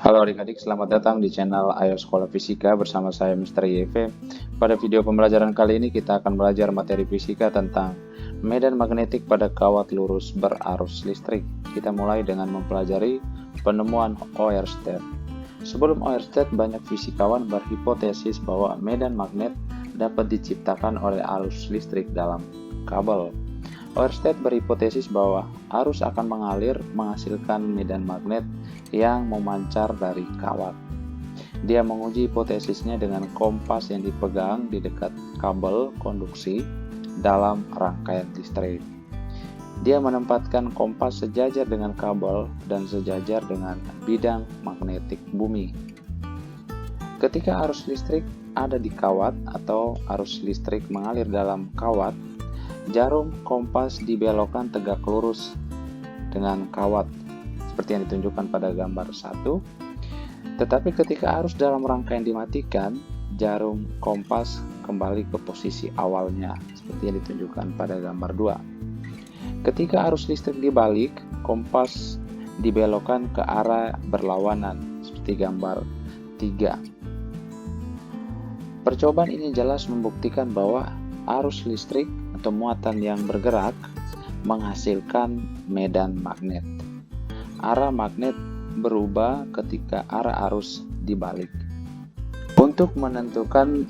Halo adik-adik, selamat datang di channel Ayo Sekolah Fisika bersama saya Mr. YV. Pada video pembelajaran kali ini kita akan belajar materi fisika tentang medan magnetik pada kawat lurus berarus listrik. Kita mulai dengan mempelajari penemuan Oersted. Sebelum Oersted, banyak fisikawan berhipotesis bahwa medan magnet dapat diciptakan oleh arus listrik dalam kabel. Oersted berhipotesis bahwa arus akan mengalir menghasilkan medan magnet yang memancar dari kawat. Dia menguji hipotesisnya dengan kompas yang dipegang di dekat kabel konduksi dalam rangkaian listrik. Dia menempatkan kompas sejajar dengan kabel dan sejajar dengan bidang magnetik bumi. Ketika arus listrik ada di kawat atau arus listrik mengalir dalam kawat, jarum kompas dibelokkan tegak lurus dengan kawat seperti yang ditunjukkan pada gambar 1. Tetapi ketika arus dalam rangkaian dimatikan, jarum kompas kembali ke posisi awalnya seperti yang ditunjukkan pada gambar 2. Ketika arus listrik dibalik, kompas dibelokkan ke arah berlawanan seperti gambar 3. Percobaan ini jelas membuktikan bahwa arus listrik atau muatan yang bergerak menghasilkan medan magnet. Arah magnet berubah ketika arah arus dibalik. Untuk menentukan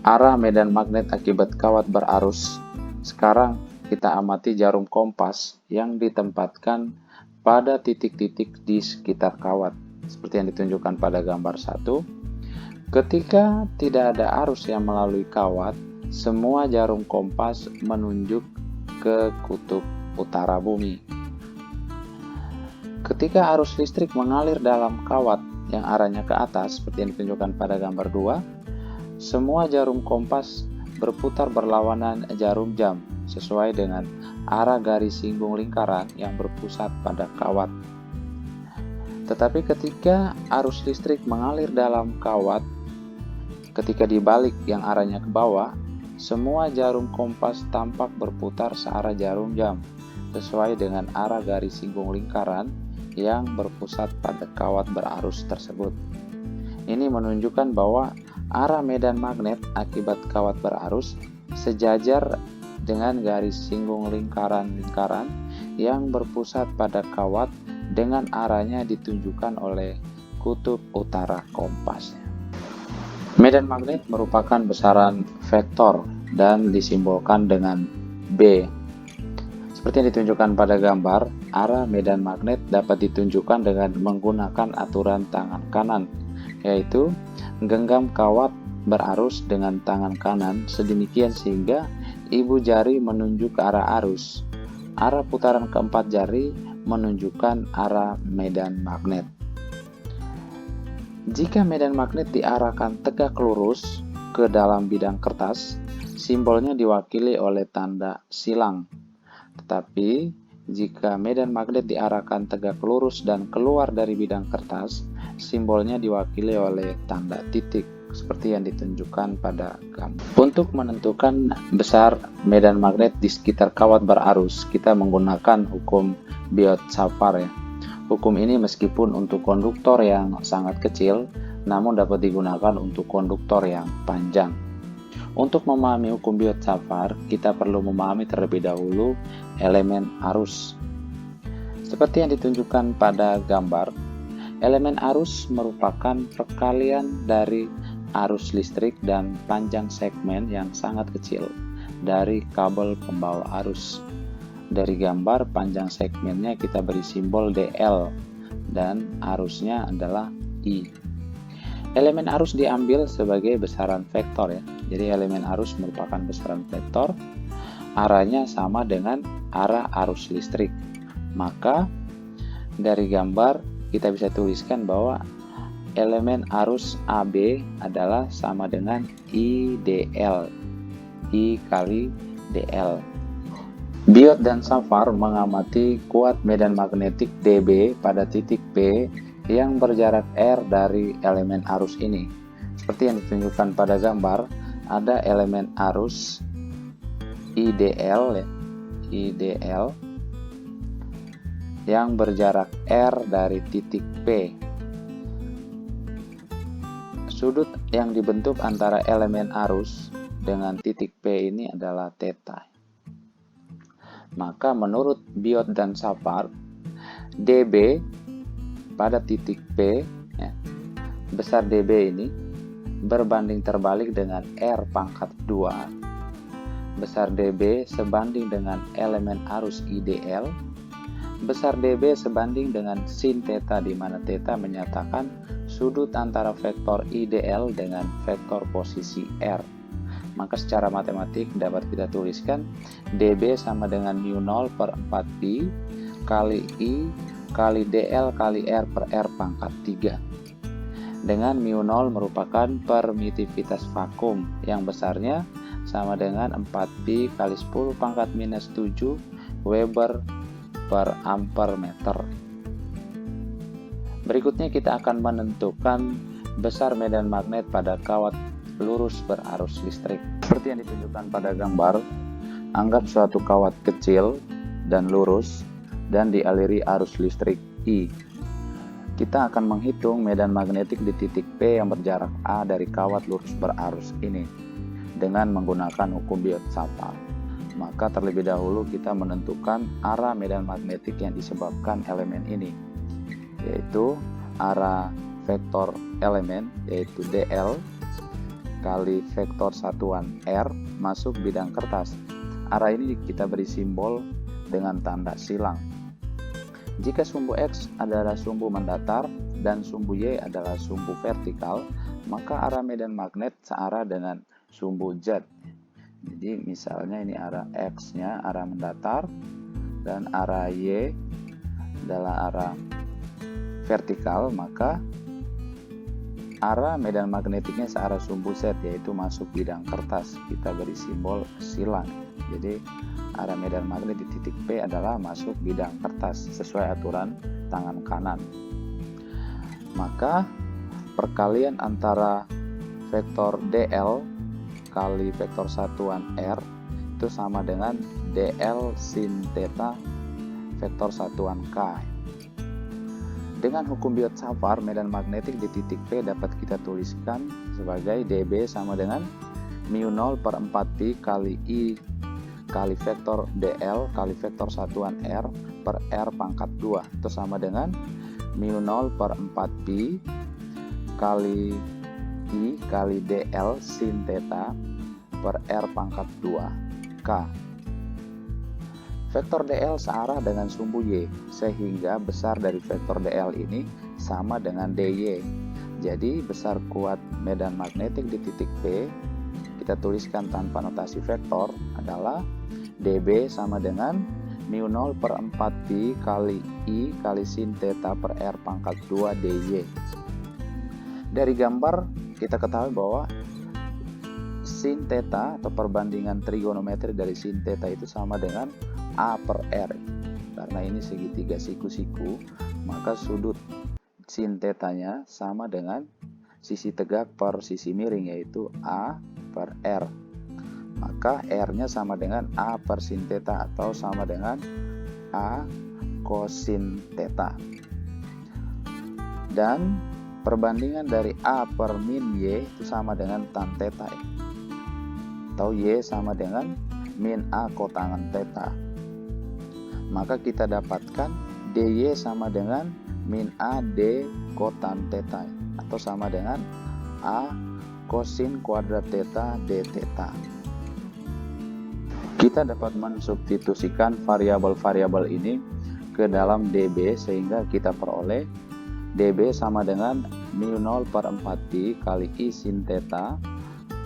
arah medan magnet akibat kawat berarus, sekarang kita amati jarum kompas yang ditempatkan pada titik-titik di sekitar kawat, seperti yang ditunjukkan pada gambar 1. Ketika tidak ada arus yang melalui kawat, semua jarum kompas menunjuk ke kutub utara bumi. Ketika arus listrik mengalir dalam kawat yang arahnya ke atas, seperti yang ditunjukkan pada gambar 2, semua jarum kompas berputar berlawanan jarum jam sesuai dengan arah garis singgung lingkaran yang berpusat pada kawat. Tetapi ketika arus listrik mengalir dalam kawat, ketika dibalik yang arahnya ke bawah, semua jarum kompas tampak berputar searah jarum jam sesuai dengan arah garis singgung lingkaran yang berpusat pada kawat berarus tersebut. Ini menunjukkan bahwa arah medan magnet akibat kawat berarus sejajar dengan garis singgung lingkaran-lingkaran yang berpusat pada kawat dengan arahnya ditunjukkan oleh kutub utara kompasnya. Medan magnet merupakan besaran vektor dan disimbolkan dengan B. Seperti yang ditunjukkan pada gambar, arah medan magnet dapat ditunjukkan dengan menggunakan aturan tangan kanan, yaitu genggam kawat berarus dengan tangan kanan sedemikian sehingga ibu jari menunjuk ke arah arus. Arah putaran keempat jari menunjukkan arah medan magnet. Jika medan magnet diarahkan tegak lurus ke dalam bidang kertas, simbolnya diwakili oleh tanda silang. Tetapi, jika medan magnet diarahkan tegak lurus dan keluar dari bidang kertas, simbolnya diwakili oleh tanda titik, seperti yang ditunjukkan pada gambar. Untuk menentukan besar medan magnet di sekitar kawat berarus, kita menggunakan hukum Biot-Savart ya. Hukum ini meskipun untuk konduktor yang sangat kecil, namun dapat digunakan untuk konduktor yang panjang. Untuk memahami hukum Biot-Savart, kita perlu memahami terlebih dahulu elemen arus. Seperti yang ditunjukkan pada gambar, elemen arus merupakan perkalian dari arus listrik dan panjang segmen yang sangat kecil dari kabel pembawa arus. Dari gambar, panjang segmennya kita beri simbol DL dan arusnya adalah I. Elemen arus diambil sebagai besaran vektor ya. Jadi elemen arus merupakan besaran vektor, arahnya sama dengan arah arus listrik. Maka dari gambar kita bisa tuliskan bahwa elemen arus AB adalah sama dengan IDL. I kali DL. Biot dan Savart mengamati kuat medan magnetik Db pada titik P yang berjarak R dari elemen arus ini. Seperti yang ditunjukkan pada gambar, ada elemen arus IDL yang berjarak R dari titik P. Sudut yang dibentuk antara elemen arus dengan titik P ini adalah theta. Maka menurut Biot dan Shapard, dB pada titik P, ya, besar dB ini berbanding terbalik dengan R pangkat 2, besar dB sebanding dengan elemen arus IDL, besar dB sebanding dengan sin theta, di mana theta menyatakan sudut antara vektor IDL dengan vektor posisi R. Maka secara matematik dapat kita tuliskan dB sama dengan mu0 per 4pi kali I kali DL kali R per R pangkat 3. Dengan mu0 merupakan permitivitas vakum yang besarnya sama dengan 4pi kali 10 pangkat minus 7 Weber per ampere meter. Berikutnya kita akan menentukan besar medan magnet pada kawat lurus berarus listrik. Seperti yang ditunjukkan pada gambar, anggap suatu kawat kecil dan lurus dan dialiri arus listrik I. Kita akan menghitung medan magnetik di titik P yang berjarak A dari kawat lurus berarus ini dengan menggunakan hukum Biot-Shapard. Maka terlebih dahulu kita menentukan arah medan magnetik yang disebabkan elemen ini, yaitu arah vektor elemen yaitu dl kali vektor satuan R masuk bidang kertas. Arah ini kita beri simbol dengan tanda silang. Jika sumbu X adalah sumbu mendatar dan sumbu Y adalah sumbu vertikal, maka arah medan magnet searah dengan sumbu Z. Jadi misalnya ini arah X-nya arah mendatar dan arah Y adalah arah vertikal, maka arah medan magnetiknya searah sumbu Z, yaitu masuk bidang kertas. Kita beri simbol silang. Jadi arah medan magnet di titik P adalah masuk bidang kertas sesuai aturan tangan kanan. Maka perkalian antara vektor dl kali vektor satuan R itu sama dengan dl sin theta vektor satuan K. Dengan hukum Biot-Shapard, medan magnetik di titik P dapat kita tuliskan sebagai dB sama dengan mu0 per 4pi kali I kali vektor dl kali vektor satuan R per R pangkat 2. Itu sama dengan mu0 per 4pi kali I kali dl sin theta per R pangkat 2 K. Vektor dl searah dengan sumbu Y, sehingga besar dari vektor dl ini sama dengan dy. Jadi besar kuat medan magnetik di titik P kita tuliskan tanpa notasi vektor adalah dB sama dengan mu0 per 4pi kali I kali sin theta per R pangkat 2 dy. Dari gambar kita ketahui bahwa sin theta atau perbandingan trigonometri dari sin theta itu sama dengan A per R. Karena ini segitiga siku-siku, maka sudut sin theta-nya sama dengan sisi tegak per sisi miring, yaitu A per R. Maka R-nya sama dengan A per sin theta atau sama dengan A kosin theta. Dan perbandingan dari A per min Y itu sama dengan tan theta, atau Y sama dengan min A kotangan theta. Maka kita dapatkan dy sama dengan min A d kotan theta, atau sama dengan A kosin kuadrat theta d theta. Kita dapat mensubstitusikan variabel-variabel ini ke dalam dB sehingga kita peroleh dB sama dengan mu0 per 4pi kali I sin theta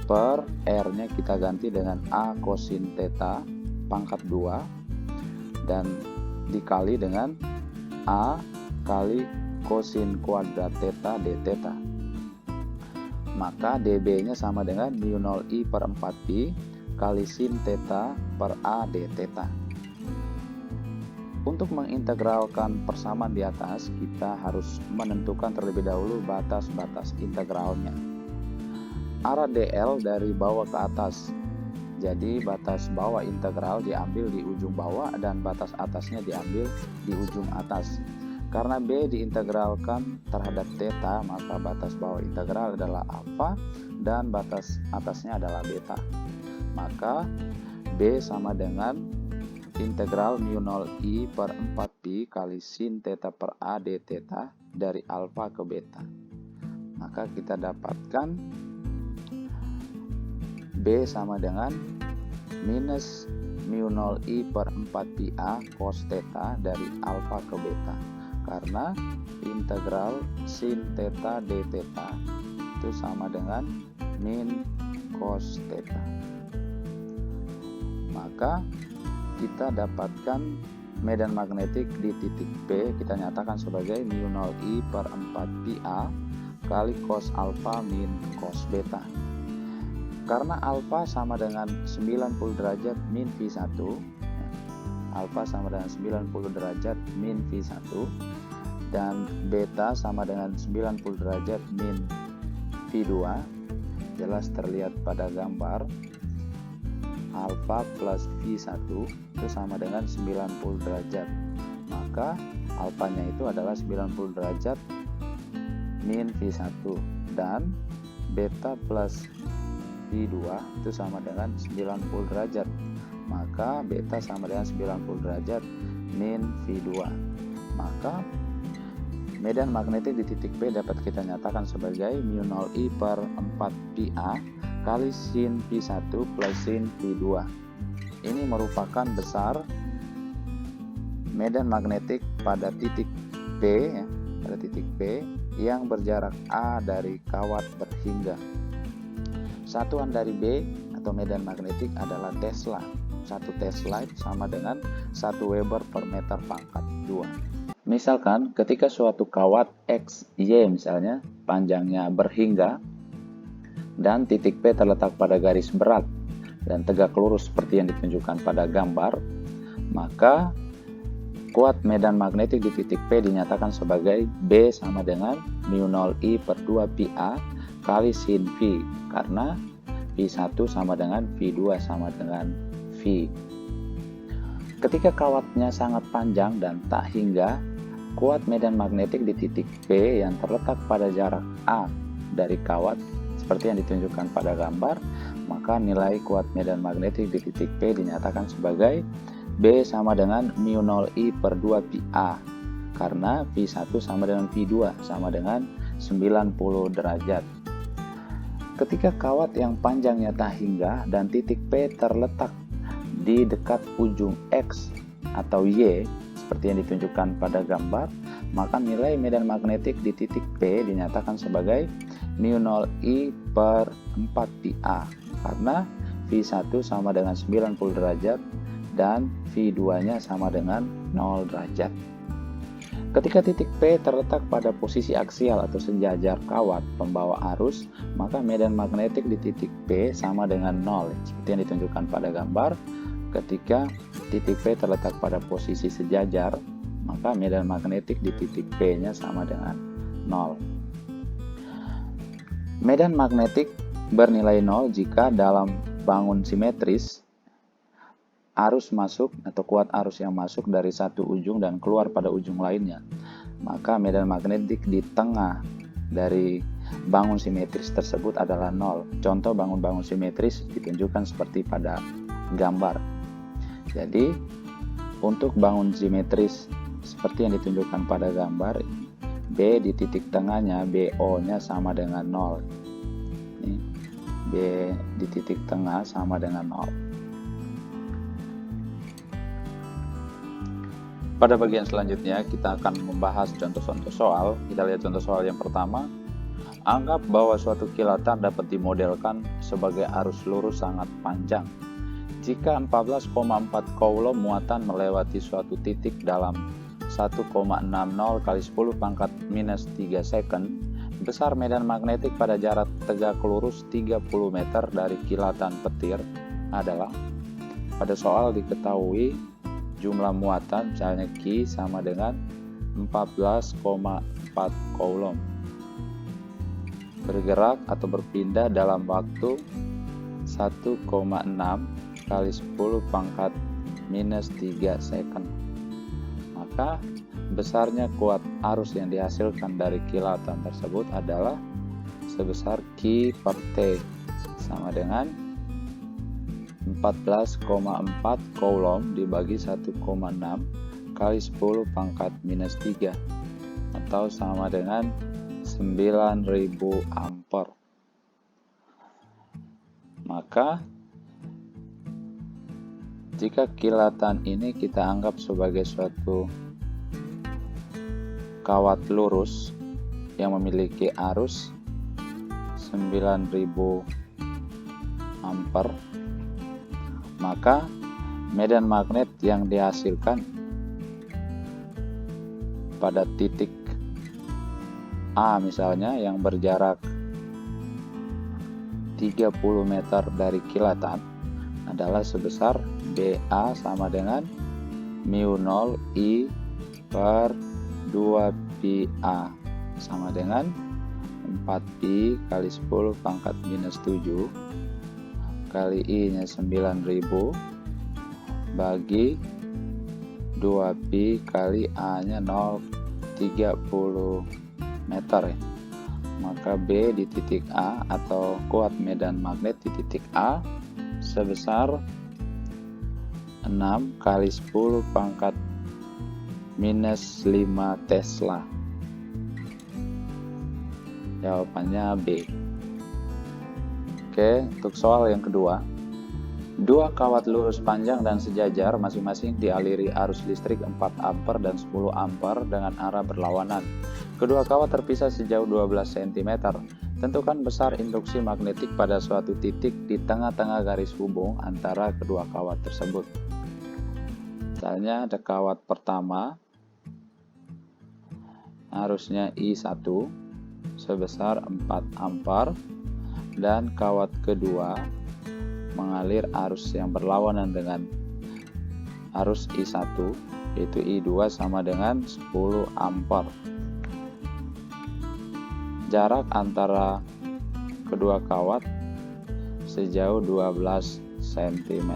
per R-nya kita ganti dengan A kosin theta pangkat 2 dan dikali dengan A kali kosin kuadrat theta d theta. Maka dB-nya sama dengan mu0 I per 4pi kali sin theta per A d theta. Untuk mengintegralkan persamaan di atas, kita harus menentukan terlebih dahulu batas-batas integralnya. Arah dl dari bawah ke atas, jadi batas bawah integral diambil di ujung bawah dan batas atasnya diambil di ujung atas. Karena B diintegralkan terhadap theta, maka batas bawah integral adalah alfa dan batas atasnya adalah beta. Maka B sama dengan integral mu 0 I per 4pi kali sin theta per A d theta dari alfa ke beta. Maka kita dapatkan B sama dengan minus mu 0 I per 4pi A cos theta dari alfa ke beta. Karena integral sin theta d theta itu sama dengan min cos theta. Maka kita dapatkan medan magnetik di titik P kita nyatakan sebagai mu 0 I per 4pi A kali cos alfa min cos beta. Karena alfa sama dengan 90 derajat min V1, alfa sama dengan 90 derajat min V1, dan beta sama dengan 90 derajat min V2, jelas terlihat pada gambar. Alfa plus V1 itu sama dengan 90 derajat. Maka alfanya itu adalah 90 derajat min V1 dan beta plus V2 itu sama dengan 90 derajat. Maka beta sama dengan 90 derajat min V2. Maka medan magnetik di titik P dapat kita nyatakan sebagai mu 0 I per 4pi A kali sin V1 plus sin V2. Ini merupakan besar medan magnetik pada titik P, pada titik P yang berjarak A dari kawat berhingga. Satuan dari B atau medan magnetik adalah Tesla. 1 Tesla sama dengan 1 Weber per meter pangkat 2. Misalkan ketika suatu kawat X, Y misalnya panjangnya berhingga dan titik P terletak pada garis berat dan tegak lurus seperti yang ditunjukkan pada gambar, maka kuat medan magnetik di titik P dinyatakan sebagai B sama dengan mu 0 I per 2pi A kali sin V, karena V1 sama dengan V2 sama dengan V. Ketika kawatnya sangat panjang dan tak hingga, kuat medan magnetik di titik P yang terletak pada jarak A dari kawat seperti yang ditunjukkan pada gambar, maka nilai kuat medan magnetik di titik P dinyatakan sebagai B sama dengan mu 0 I per 2pi A, karena V1 sama dengan V2 sama dengan 90 derajat. Ketika kawat yang panjangnya tak hingga dan titik P terletak di dekat ujung X atau Y seperti yang ditunjukkan pada gambar, maka nilai medan magnetik di titik P dinyatakan sebagai mu 0 I per 4pi A, karena V1 sama dengan 90 derajat dan V2 nya sama dengan 0 derajat. Ketika titik P terletak pada posisi aksial atau sejajar kawat pembawa arus, maka medan magnetik di titik P sama dengan 0 seperti yang ditunjukkan pada gambar. Ketika titik P terletak pada posisi sejajar, maka medan magnetik di titik P nya sama dengan 0. Medan magnetik bernilai 0 jika dalam bangun simetris arus masuk atau kuat arus yang masuk dari satu ujung dan keluar pada ujung lainnya. Maka medan magnetik di tengah dari bangun simetris tersebut adalah 0. Contoh bangun-bangun simetris ditunjukkan seperti pada gambar. Jadi untuk bangun simetris seperti yang ditunjukkan pada gambar, B di titik tengahnya, BO nya sama dengan 0. Ini, B di titik tengah sama dengan 0. Pada bagian selanjutnya kita akan membahas contoh-contoh soal. Kita lihat contoh soal yang pertama. Anggap bahwa suatu kilatan dapat dimodelkan sebagai arus lurus sangat panjang. Jika 14,4 coulomb muatan melewati suatu titik dalam 1,60 kali 10 pangkat minus 3 second, besar medan magnetik pada jarak tegak lurus 30 meter dari kilatan petir adalah. Pada soal diketahui jumlah muatan misalnya Q sama dengan 14,4 coulomb bergerak atau berpindah dalam waktu 1,6 kali 10 pangkat minus 3 second. Maka besarnya kuat arus yang dihasilkan dari kilatan tersebut adalah sebesar Q per T, sama dengan 14,4 Coulomb dibagi 1,6 kali 10 pangkat minus 3, atau sama dengan 9000 ampere. Maka jika kilatan ini kita anggap sebagai suatu kawat lurus yang memiliki arus 9000 ampere, maka medan magnet yang dihasilkan pada titik A misalnya yang berjarak 30 meter dari kilatan adalah sebesar BA sama dengan mu0 I per 2PA sama dengan 4pi kali 10 pangkat minus 7 kali I nya 9000 bagi 2pi kali A nya 0,30 meter ya. Maka B di titik A atau kuat medan magnet di titik A sebesar 6 kali 10 pangkat minus 5 Tesla. Jawabannya B. Oke, untuk soal yang kedua. Dua kawat lurus panjang dan sejajar masing-masing dialiri arus listrik 4 ampere dan 10 ampere dengan arah berlawanan. Kedua kawat terpisah sejauh 12 cm. Tentukan besar induksi magnetik pada suatu titik di tengah-tengah garis hubung antara kedua kawat tersebut. Misalnya ada kawat pertama, arusnya I1 sebesar 4 ampere, dan kawat kedua mengalir arus yang berlawanan dengan arus I1, yaitu I2 sama dengan 10 ampere. Jarak antara kedua kawat sejauh 12 cm.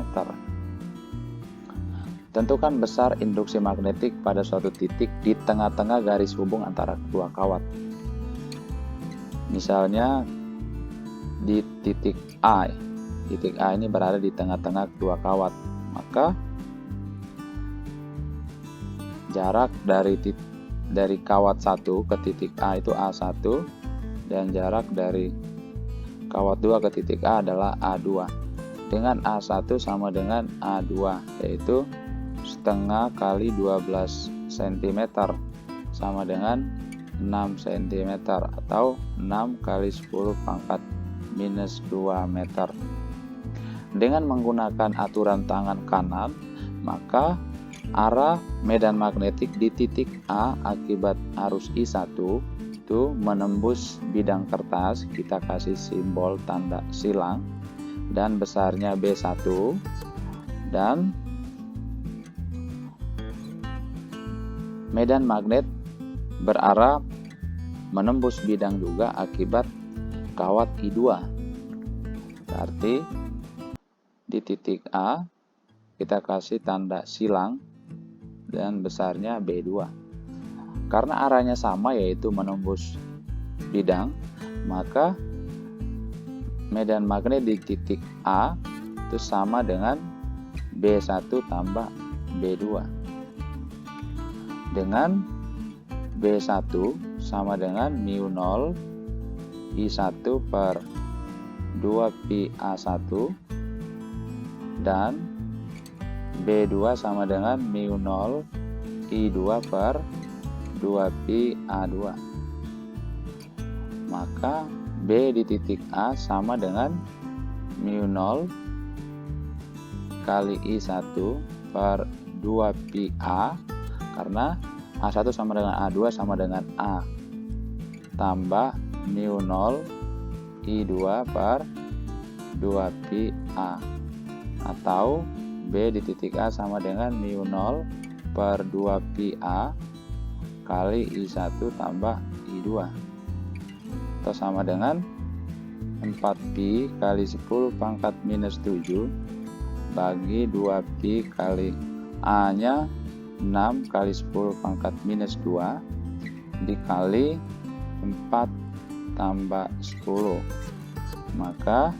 Tentukan besar induksi magnetik pada suatu titik di tengah-tengah garis hubung antara kedua kawat. Misalnya di titik A. Titik A ini berada di tengah-tengah kedua kawat. Maka jarak dari kawat 1 ke titik A itu A1, dan jarak dari kawat 2 ke titik A adalah A2. Dengan A1 sama dengan A2, yaitu setengah kali 12 cm sama dengan 6 cm atau 6 kali 10 pangkat minus 2 meter. Dengan menggunakan aturan tangan kanan, maka arah medan magnetik di titik A akibat arus I1 itu menembus bidang kertas, kita kasih simbol tanda silang, dan besarnya B1, dan medan magnet berarah menembus bidang juga akibat kawat I2. Berarti di titik A kita kasih tanda silang dan besarnya B2. Karena arahnya sama, yaitu menembus bidang, maka medan magnet di titik A itu sama dengan B1 tambah B2. Dengan B1 sama dengan mu0 I1 per 2PA1, dan B2 sama dengan mu0 I2 per 2PA2. Maka B di titik A sama dengan mu0 kali I1 per 2PA, karena A1 sama dengan A2 sama dengan A, tambah mu0 I2 per 2PA, atau B di titik A sama dengan mu0 per 2PA kali I1 tambah I2, atau sama dengan 4pi kali 10 pangkat minus 7 bagi 2pi kali A nya 6 kali 10 pangkat minus 2 dikali 4 tambah 10. Maka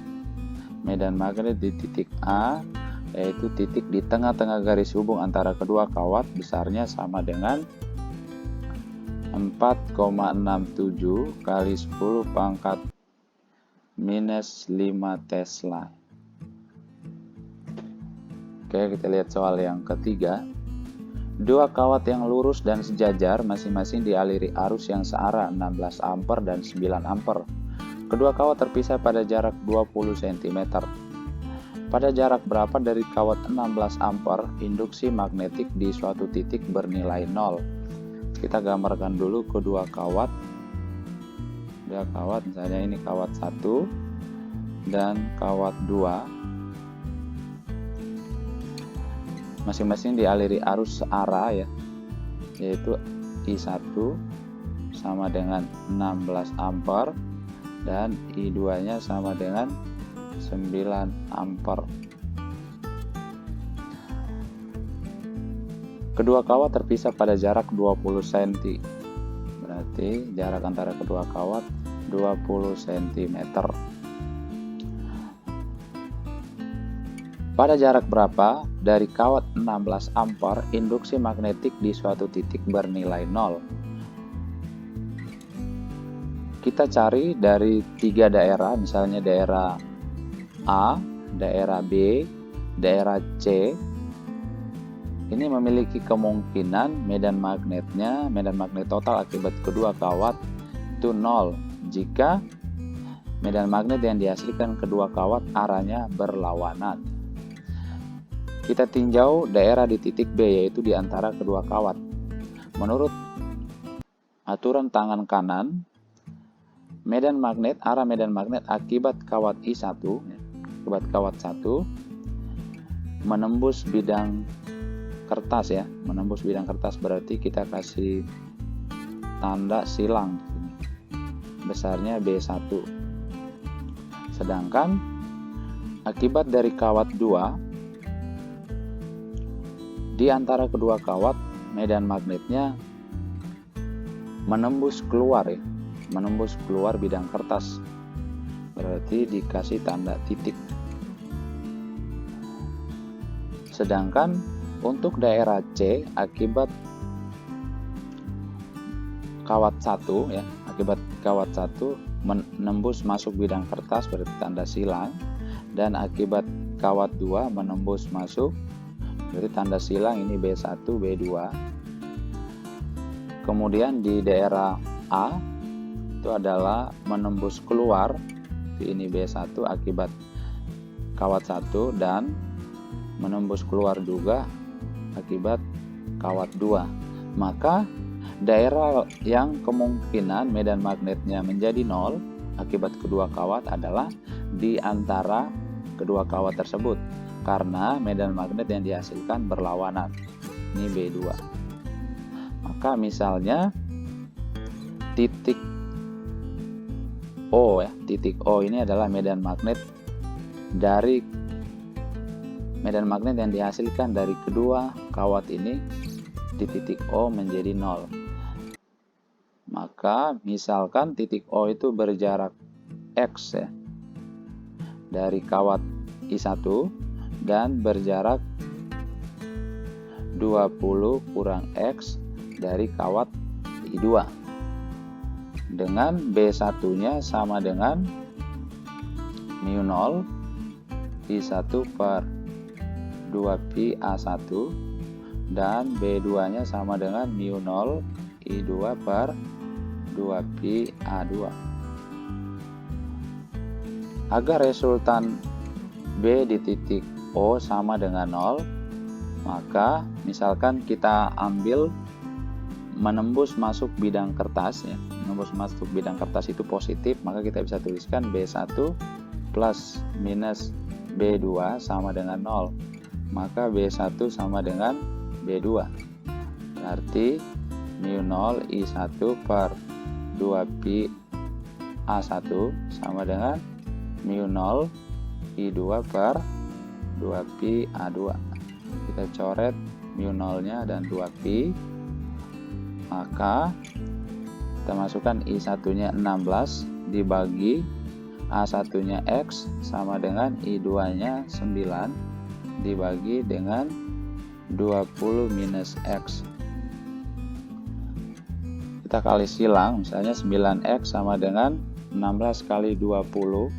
medan magnet di titik A, yaitu titik di tengah-tengah garis hubung antara kedua kawat, besarnya sama dengan 4,67 kali 10 pangkat minus 5 Tesla. Oke, kita lihat soal yang ketiga. Dua kawat yang lurus dan sejajar masing-masing dialiri arus yang searah 16 ampere dan 9 ampere. Kedua kawat terpisah pada jarak 20 cm. Pada jarak berapa dari kawat 16 ampere induksi magnetik di suatu titik bernilai 0? Kita gambarkan dulu kedua kawat. Dua kawat, misalnya ini kawat 1 dan kawat 2. Masing-masing dialiri arus searah ya, yaitu I1 sama dengan 16 ampere dan I2 nya sama dengan 9 ampere. Kedua kawat terpisah pada jarak 20 cm. Berarti jarak antara kedua kawat 20 cm. Pada jarak berapa dari kawat 16 ampere induksi magnetik di suatu titik bernilai 0? Kita cari dari 3 daerah, misalnya daerah A, daerah B, daerah C. Ini memiliki kemungkinan medan magnet total akibat kedua kawat itu 0 jika medan magnet yang dihasilkan kedua kawat arahnya berlawanan. Kita tinjau daerah di titik B, yaitu di antara kedua kawat. Menurut aturan tangan kanan, arah medan magnet akibat kawat I1, menembus bidang kertas ya, menembus bidang kertas, berarti kita kasih tanda silang besarnya B1. Sedangkan akibat dari kawat 2 di antara kedua kawat, medan magnetnya menembus keluar bidang kertas, berarti dikasih tanda titik. Sedangkan untuk daerah C akibat kawat 1 ya, menembus masuk bidang kertas, berarti tanda silang, dan akibat kawat 2 menembus masuk, berarti tanda silang, ini B1, B2. Kemudian di daerah A itu adalah menembus keluar, ini B1 akibat kawat 1 dan menembus keluar juga akibat kawat 2. Maka daerah yang kemungkinan medan magnetnya menjadi 0 akibat kedua kawat adalah di antara kedua kawat tersebut, karena medan magnet yang dihasilkan berlawanan. Ini B2. Maka misalnya titik O ya, titik O ini adalah medan magnet yang dihasilkan dari kedua kawat ini di titik O menjadi 0. Maka misalkan titik O itu berjarak X ya, dari kawat I1 dan berjarak 20 kurang X dari kawat I2, dengan B1 nya sama dengan μ0 I1 per 2pi A1 dan B2 nya sama dengan μ0 I2 per 2pi A2. Agar resultan B di titik O sama dengan 0, maka misalkan kita ambil menembus masuk bidang kertas ya, menembus masuk bidang kertas itu positif, maka kita bisa tuliskan B1 plus minus B2 sama dengan 0. Maka B1 sama dengan B2, berarti μ0 I1 per 2pi A1 sama dengan μ0 I2 per 2pi A2. Kita coret mu0-nya dan 2pi. Maka kita masukkan I1-nya 16 dibagi A1-nya X sama dengan I2-nya 9 dibagi dengan 20 minus X. Kita kali silang, misalnya 9X sama dengan 16 kali 20,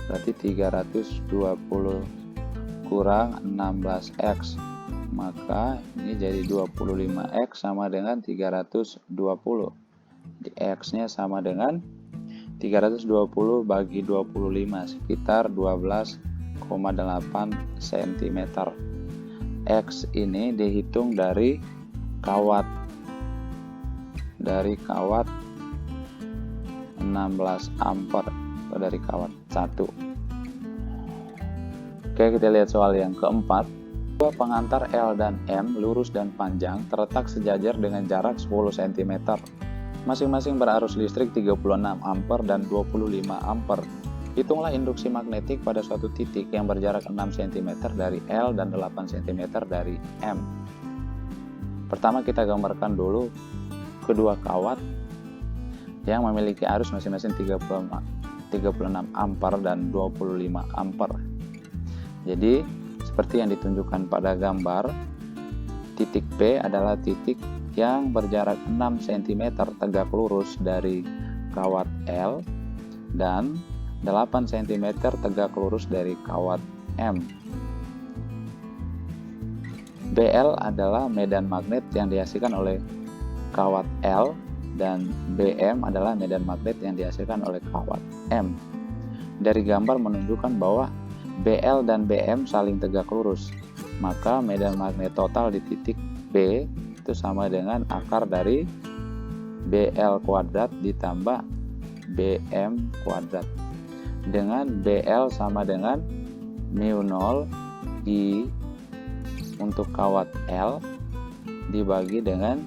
berarti 320 kurang 16X. Maka ini jadi 25X sama dengan 320. Di X-nya sama dengan 320 bagi 25, sekitar 12,8 cm. X ini dihitung dari kawat 16 ampere atau dari kawat 1. Oke, kita lihat soal yang keempat. Dua pengantar L dan M lurus dan panjang terletak sejajar dengan jarak 10 cm. Masing-masing berarus listrik 36 ampere dan 25 ampere. Hitunglah induksi magnetik pada suatu titik yang berjarak 6 cm dari L dan 8 cm dari M. Pertama kita gambarkan dulu kedua kawat yang memiliki arus masing-masing 36 ampere dan 25 ampere. Jadi seperti yang ditunjukkan pada gambar, titik P adalah titik yang berjarak 6 cm tegak lurus dari kawat L dan 8 cm tegak lurus dari kawat M. BL adalah medan magnet yang dihasilkan oleh kawat L dan BM adalah medan magnet yang dihasilkan oleh kawat M. Dari gambar menunjukkan bahwa BL dan BM saling tegak lurus, maka medan magnet total di titik B itu sama dengan akar dari BL kuadrat ditambah BM kuadrat, dengan BL sama dengan mu0 I untuk kawat L dibagi dengan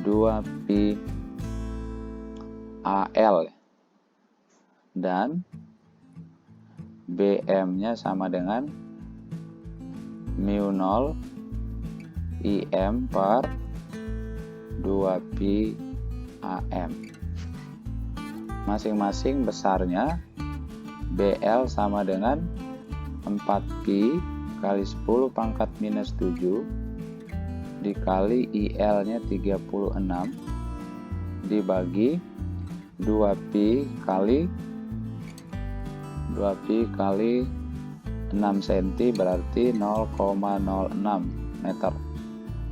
2pi AL dan BM-nya sama dengan mu0 IM per 2pi AM. Masing-masing besarnya BL sama dengan 4pi kali 10 pangkat minus 7 dikali IL-nya 36 dibagi 2pi kali 6 cm berarti 0,06 meter.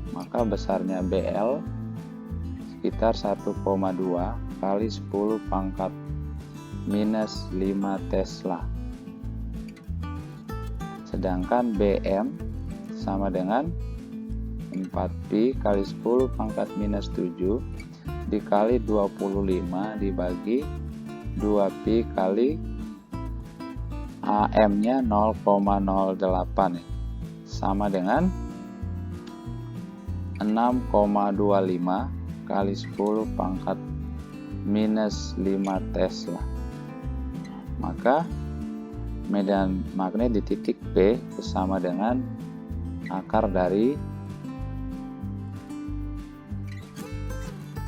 Maka besarnya BL sekitar 1,2 kali 10 pangkat minus 5 Tesla. Sedangkan BM sama dengan 4pi kali 10 pangkat minus 7 dikali 25 dibagi 2pi kali AM-nya 0,08 sama dengan 6,25 kali 10 pangkat minus 5 Tesla. Maka medan magnet di titik P sama dengan akar dari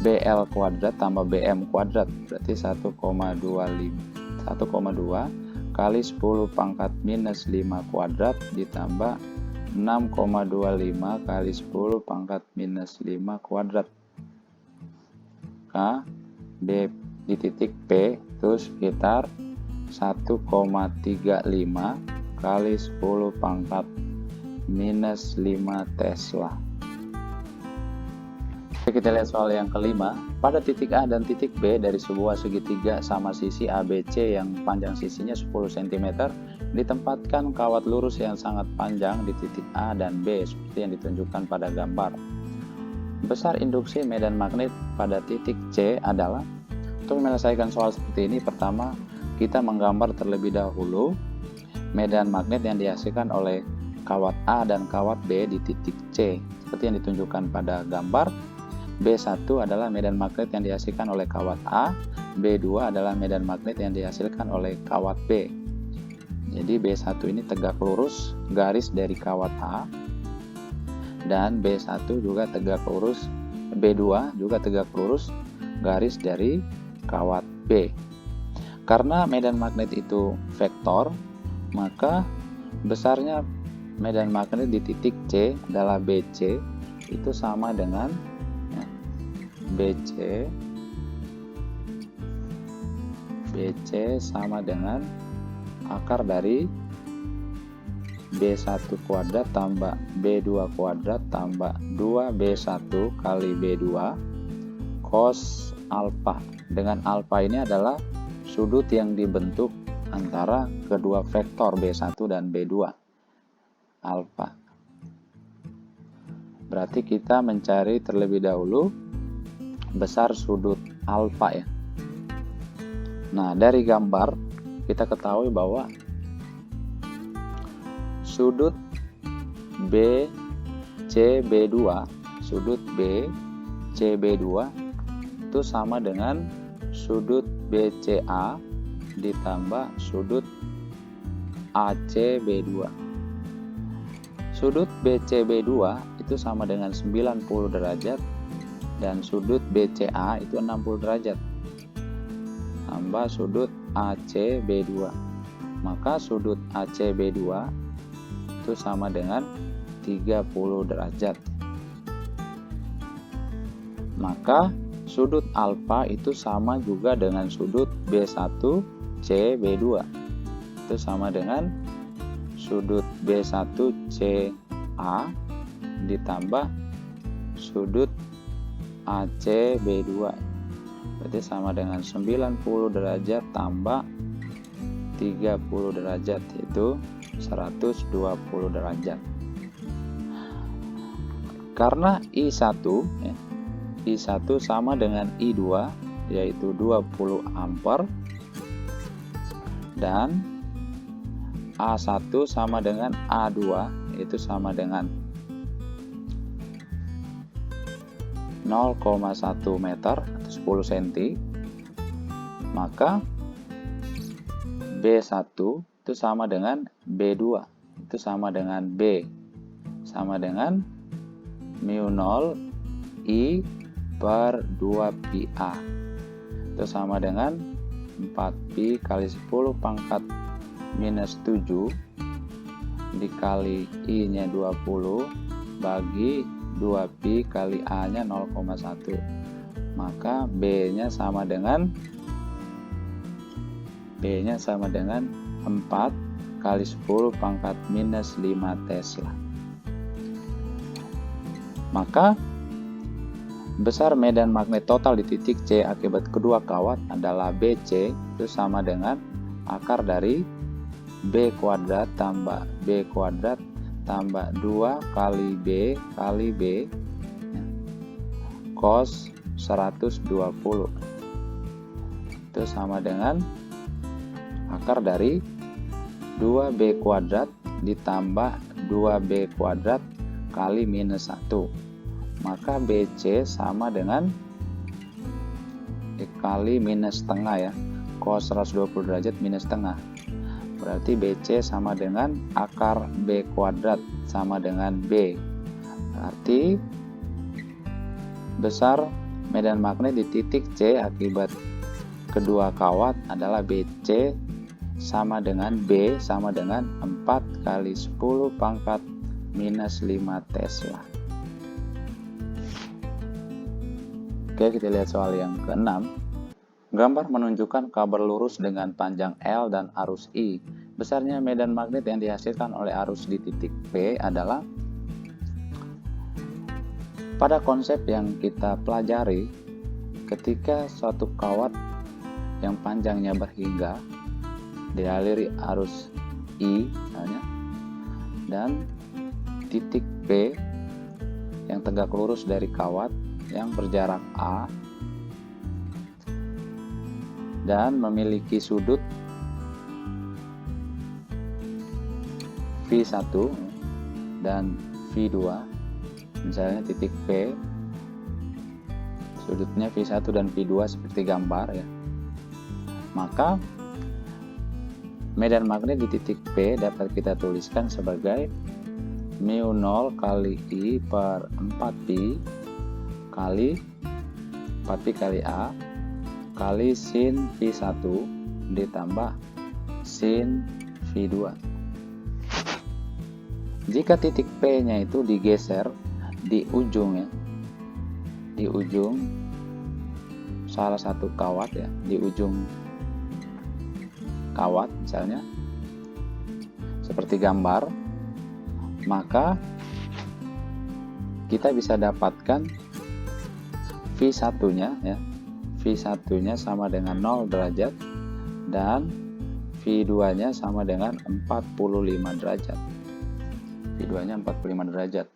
BL kuadrat tambah BM kuadrat, berarti 1,2 kali 10 pangkat minus 5 kuadrat ditambah 6,25 kali 10 pangkat minus 5 kuadrat. Maka D di titik P itu sekitar 1,35 kali 10 pangkat minus 5 Tesla. Oke, kita lihat soal yang kelima. Pada titik A dan titik B dari sebuah segitiga sama sisi ABC yang panjang sisinya 10 cm, ditempatkan kawat lurus yang sangat panjang di titik A dan B seperti yang ditunjukkan pada gambar. Besar induksi medan magnet pada titik C adalah. Untuk menyelesaikan soal seperti ini, pertama kita menggambar terlebih dahulu medan magnet yang dihasilkan oleh kawat A dan kawat B di titik C seperti yang ditunjukkan pada gambar. B1 adalah medan magnet yang dihasilkan oleh kawat A, B2 adalah medan magnet yang dihasilkan oleh kawat B. Jadi B1 ini tegak lurus garis dari kawat A dan B1 juga tegak lurus, B2 juga tegak lurus garis dari kawat B. Karena medan magnet itu vektor, maka besarnya medan magnet di titik C adalah BC itu sama dengan BC sama dengan akar dari B1 kuadrat tambah B2 kuadrat tambah 2B1 kali B2 cos alfa. Dengan alfa ini adalah sudut yang dibentuk antara kedua vektor B1 dan B2 alfa. Berarti kita mencari terlebih dahulu besar sudut alfa ya. Nah, dari gambar kita ketahui bahwa sudut BCB2, sudut BCB2 itu sama dengan sudut BCA ditambah sudut ACB2. Sudut BCB2 itu sama dengan 90 derajat dan sudut BCA itu 60 derajat tambah sudut ACB2. Maka sudut ACB2 itu sama dengan 30 derajat. Maka sudut alfa itu sama juga dengan sudut B1CB2. Itu sama dengan sudut B1CA ditambah sudut ACB2. Berarti sama dengan 90 derajat tambah 30 derajat, yaitu 120 derajat. Karena I1 sama dengan I2 yaitu 20 ampere dan A1 sama dengan A2 yaitu sama dengan 0,1 meter atau 10 cm, maka B1 itu sama dengan B2 itu sama dengan B sama dengan mu0 I per 2πA itu sama dengan 4pi kali 10 pangkat minus 7 dikali I nya 20 bagi 2pi kali A nya 0,1, maka B nya sama dengan 4 kali 10 pangkat minus 5 Tesla. Maka besar medan magnet total di titik C akibat kedua kawat adalah BC itu sama dengan akar dari B kuadrat tambah B kuadrat tambah 2 kali B cos 120 itu sama dengan akar dari 2B kuadrat ditambah 2B kuadrat kali minus 1. Maka BC sama dengan kali minus setengah ya, cos 120 derajat minus setengah. Berarti BC sama dengan akar B kuadrat sama dengan B. Berarti besar medan magnet di titik C akibat kedua kawat adalah BC sama dengan B sama dengan 4 kali 10 pangkat minus 5 Tesla. Oke, kita lihat soal yang ke-6. Gambar menunjukkan kabel lurus dengan panjang L dan arus I. Besarnya medan magnet yang dihasilkan oleh arus di titik P adalah, pada konsep yang kita pelajari, ketika suatu kawat yang panjangnya berhingga dialiri arus I misalnya, dan titik P yang tegak lurus dari kawat yang berjarak A dan memiliki sudut V1 dan V2, misalnya titik P sudutnya V1 dan V2 seperti gambar ya, maka medan magnet di titik P dapat kita tuliskan sebagai mu 0 kali I per 4pi kali 4pi kali A kali sin phi 1 ditambah sin phi 2. Jika titik P nya itu digeser di ujung ya, di ujung salah satu kawat ya, di ujung kawat misalnya seperti gambar, maka kita bisa dapatkan phi 1 nya ya, phi 1 nya sama dengan 0 derajat dan phi 2 nya sama dengan 45 derajat. Phi 2 nya 45 derajat.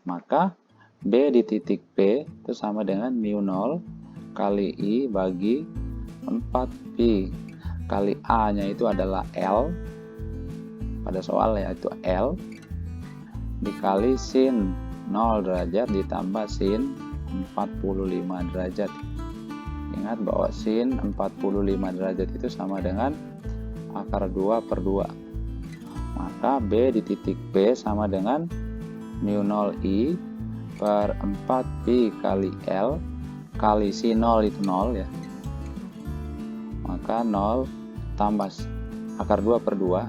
Maka B di titik P itu sama dengan mu 0 kali I bagi 4pi kali A nya itu adalah L, pada soal ya itu L, dikali sin 0 derajat ditambah sin 45 derajat. Ingat bahwa sin 45 derajat itu sama dengan akar 2 per 2. Maka B di titik P sama dengan mu 0 I per 4pi kali L kali sin 0 itu 0 ya. Maka 0 tambah akar 2 per 2,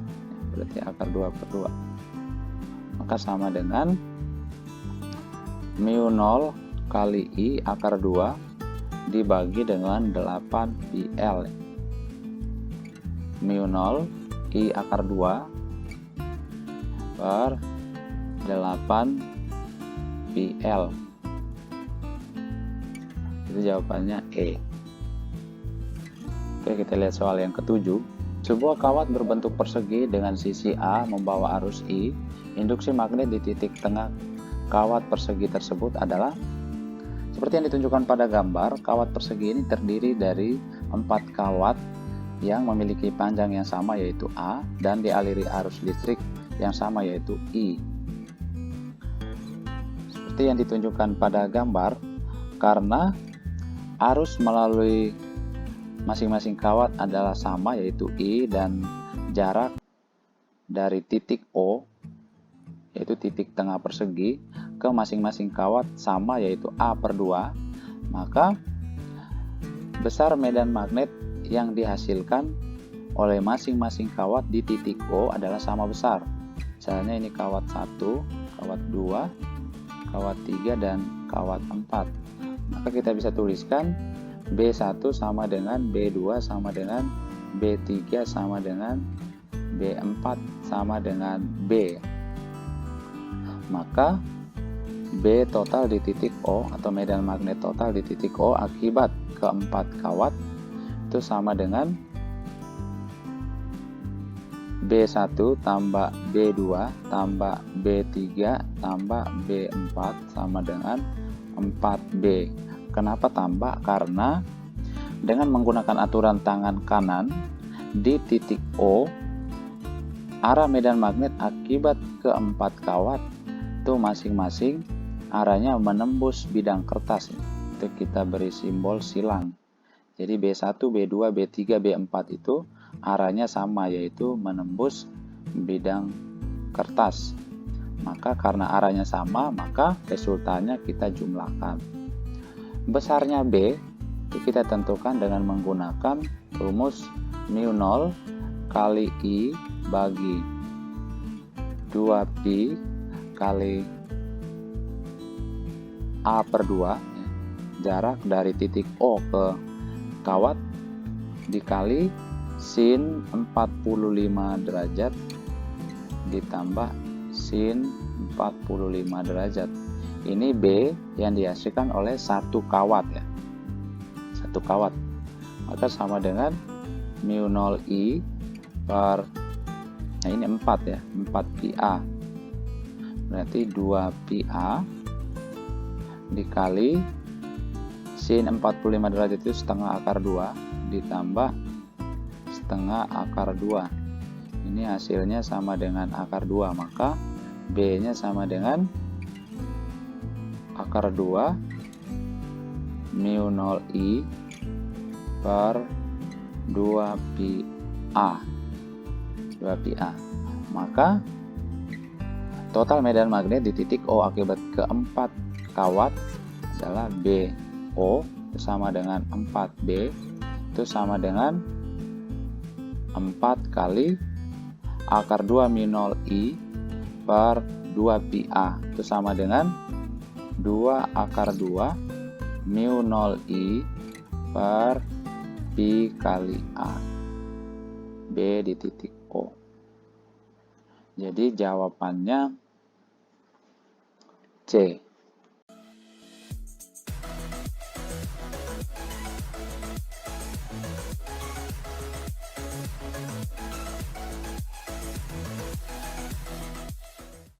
berarti akar 2 per 2. Maka sama dengan mu 0 kali I akar 2 dibagi dengan 8πL. Mu 0 I akar 2 per 8πL. Itu jawabannya E. Oke, kita lihat soal yang ketujuh. Sebuah kawat berbentuk persegi dengan sisi A membawa arus I. Induksi magnet di titik tengah kawat persegi tersebut adalah seperti yang ditunjukkan pada gambar. Kawat persegi ini terdiri dari 4 kawat yang memiliki panjang yang sama yaitu A dan dialiri arus listrik yang sama yaitu I. Seperti yang ditunjukkan pada gambar, karena arus melalui masing-masing kawat adalah sama yaitu I dan jarak dari titik O yaitu titik tengah persegi ke masing-masing kawat sama yaitu A per 2, maka besar medan magnet yang dihasilkan oleh masing-masing kawat di titik O adalah sama besar. Misalnya ini kawat 1, kawat 2, kawat 3 dan kawat 4. Maka kita bisa tuliskan B1 sama dengan B2 sama dengan B3 sama dengan B4 sama dengan B. Maka B total di titik O atau medan magnet total di titik O akibat keempat kawat itu sama dengan B1 tambah B2 tambah B3 tambah B4 sama dengan 4B. Kenapa tambah? Karena dengan menggunakan aturan tangan kanan di titik O, arah medan magnet akibat keempat kawat itu masing-masing arahnya menembus bidang kertas. Itu kita beri simbol silang. Jadi B1, B2, B3, B4 itu arahnya sama yaitu menembus bidang kertas. Maka karena arahnya sama, maka resultannya kita jumlahkan. Besarnya B itu kita tentukan dengan menggunakan rumus mu 0 kali I bagi 2pi kali A per 2, jarak dari titik O ke kawat dikali sin 45 derajat ditambah sin 45 derajat. Ini B yang dihasilkan oleh satu kawat ya, satu kawat. Maka sama dengan mu 0 I per, nah ini 4 ya, 4πA, berarti 2πA dikali sin 45 derajat itu setengah akar 2 ditambah setengah akar 2. Ini hasilnya sama dengan akar 2, maka B nya sama dengan akar 2 mu 0 I per 2πA. Maka Total medan magnet di titik O akibat keempat kawat adalah BO sama dengan 4B itu sama dengan 4 kali akar 2 mu 0 I per 2 pi A itu sama dengan 2 akar 2 mu 0 I per pi kali A. B di titik O. Jadi jawabannya C.